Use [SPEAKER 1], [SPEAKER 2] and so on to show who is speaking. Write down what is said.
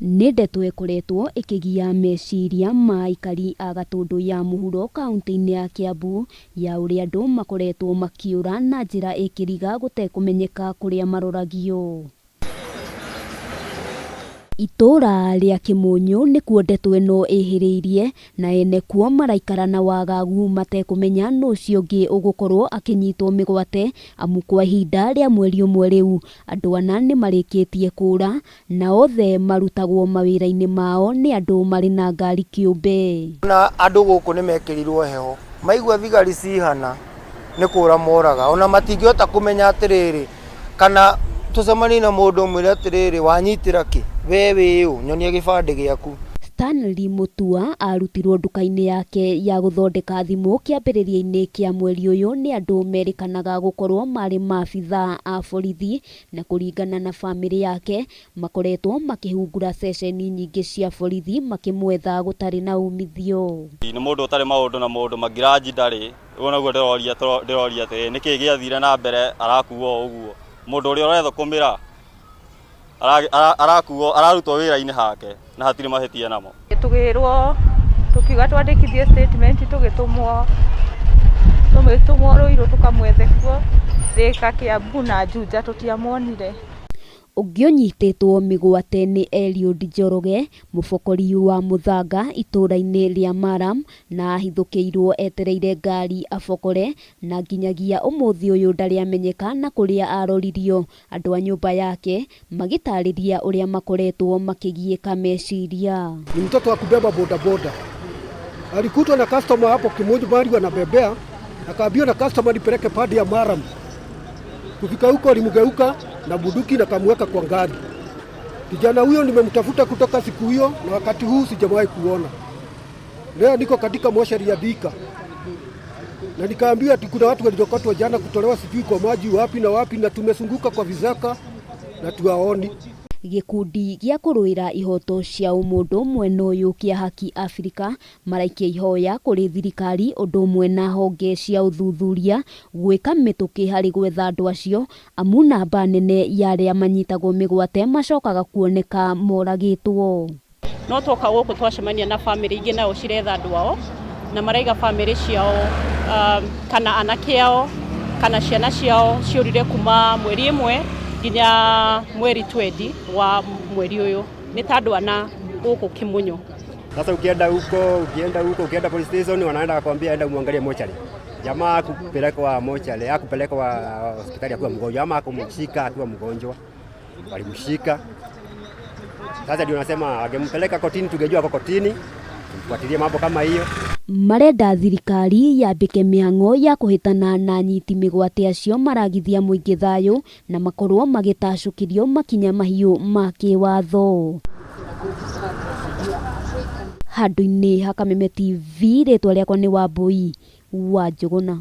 [SPEAKER 1] Nĩ ndeto ĩkoretwo ĩkĩgia meciria ma aikari a Gatũndũ ya mũhuro kaunti-inĩ ya Kiambu ya ũrĩa andũ makoretwo makĩũra na njĩra ĩkĩriga gũtekũmenyeka kũrĩa maroragio. Itũra rĩa Kĩmũnyũ nĩkuo ndeto ĩno ĩhĩrĩirie na ene kuo maraikara na wagagu matekũmenya nũ ũcio ũngĩ ũgũkorwo akĩnyitwo mĩgwate, amu kwa ihinda rĩa mweri ũmwe rĩu andũ ana nĩ marĩkĩtie kũra na othe marutagwo mawĩra-inĩ mao nĩ andũ marĩ na ngari kĩũmbe.
[SPEAKER 2] Na andũ gũkũ nĩ mekĩrirwo heho, maigua thigari cihana nĩ kũra moraga, ona matingĩhota kũmenya atĩrĩrĩ kana tũcemanie na mũndũ mwĩre atĩrĩrĩ wanyitĩra kĩ we wĩũ nyonia gĩbandĩ gĩaku.
[SPEAKER 1] Stanley Mutua arutirwo nduka-inĩ yake ya gũthondeka thimũ kĩambĩrĩria-inĩ kĩa mweri ũyũ nĩ andũ merĩkanaga gũkorwo marĩ maabithaa a borithi, na kũringana na bamĩrĩ yake makoretwo makĩhungura ceceni nyingĩ cia borithi makĩmwetha gũtarĩ na umithio.
[SPEAKER 3] Nĩ mũndũ ũtarĩ maũndũ na mũndũ Magiranji ndarĩ, ũguo naguo ndĩroria atĩ nĩkĩ gĩathire na mbere arakuo ũguo. Mũndũ ũrĩa ũretha kũmĩra arakuo ararutwo wĩra-inĩ hake na hatirĩ mahĩtia namo.
[SPEAKER 4] Tũgĩrwo tũkiuga twandĩkithie statement tũgĩtũmwo Rũirũ tũkamwethe kuo Thĩka, Kiambu na Juja tũtiamonire.
[SPEAKER 1] Ũngĩ ũnyitĩtwo mĩgwate nĩ Eliud Njoroge, mũbokori wa Mũthanga itũra-inĩ rĩa Maram, na ahithũkĩirwo etereire ngari abokore, na nginyagia ũmũthĩ ũyũ ndarĩ amenyeka na kũrĩa aroririo, andũ a nyũmba yake magĩtarĩria ũrĩa makoretwo makĩgiĩka meciria.
[SPEAKER 5] Ni mtoto wa kubeba bodaboda, alikutwa na customer hapo Kĩmũnyũ bali wanabebea, akaambiwa na customer nipeleke padi ya Maram. Kufika huko alimgeuka na bunduki na kamweka kwa ngari. Kijana huyo nimemtafuta kutoka siku hiyo na wakati huu sijawahi kuona. Leo niko katika moshari ya Thika. Na nikaambiwa ati kuna watu waliokotwa jana kutolewa sijui kwa maji wapi na wapi, na tumesunguka kwa vizaka na tuwaoni.
[SPEAKER 1] Gĩkundi gĩa kũrũĩra ihoto cia ũmũndũ mwena ũyũ kĩa Haki Africa maraikia ihoya kũrĩ thirikari ũndũ ũmwe na honge cia ũthuthuria gwĩka mĩtũkĩ harĩ gwetha andũ acio, amu namba nene ya arĩa manyitagwo mĩgwate macokaga kuoneka moragĩtwo.
[SPEAKER 6] No twoka gũkũ twacemania na bamĩrĩ ingĩ nao ciretha andũ ao, na maraiga bamĩrĩ ciao kana anake ao kana ciana ciao ciũrire kuma mweri ĩmwe nginya mweri 20 wa mweri ũyũ. Nĩ tandũ ana gũkũ Kĩmũnyũ.
[SPEAKER 7] Sasa ukienda huko police station wanaenda kukwambia enda muangalie mochari. Jamaa akupelekwa mochari, akupelekwa hospitali akiwa mgonjwa, ama akumshika akiwa mgonjwa. Walimshika. Sasa ndio nasema wangempeleka kotini, tungejua kwa kotini tufuatilie mambo kama hiyo.
[SPEAKER 1] Marenda thirikari yambĩke mĩhang'o ya kũhĩtana na anyiti mĩgwate acio maragithia mũingĩ thayũ na makorwo magĩtacũkĩrio makinya mahiũ ma kĩwatho. Handũ-inĩ ha Kameme TV, rĩtwa rĩakwa nĩ Wambui wa Njũgũna.